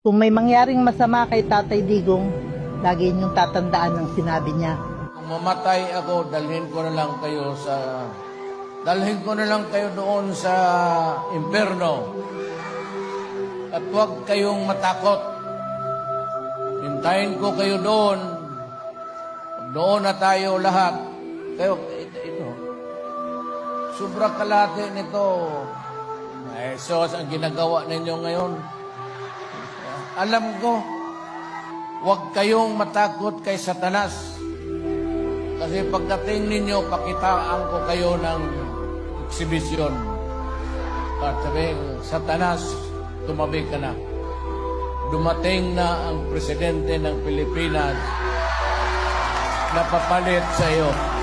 Kung may mangyaring masama kay Tatay Digong, lagi niyong tatandaan ang sinabi niya. Kung mamatay ako, dalhin ko na lang kayo doon sa impyerno. At huwag kayong matakot. Hintayin ko kayo doon. Doon na tayo lahat. Kayo, ito. Sobra kalate nito. So, ang ginagawa ninyo ngayon. Alam ko, huwag kayong matakot kay Satanas. Kasi pagdating ninyo, pakitaan ko kayo ng eksibisyon. At sabihin, Satanas, tumabi ka na. Dumating na ang presidente ng Pilipinas na papalit sa iyo.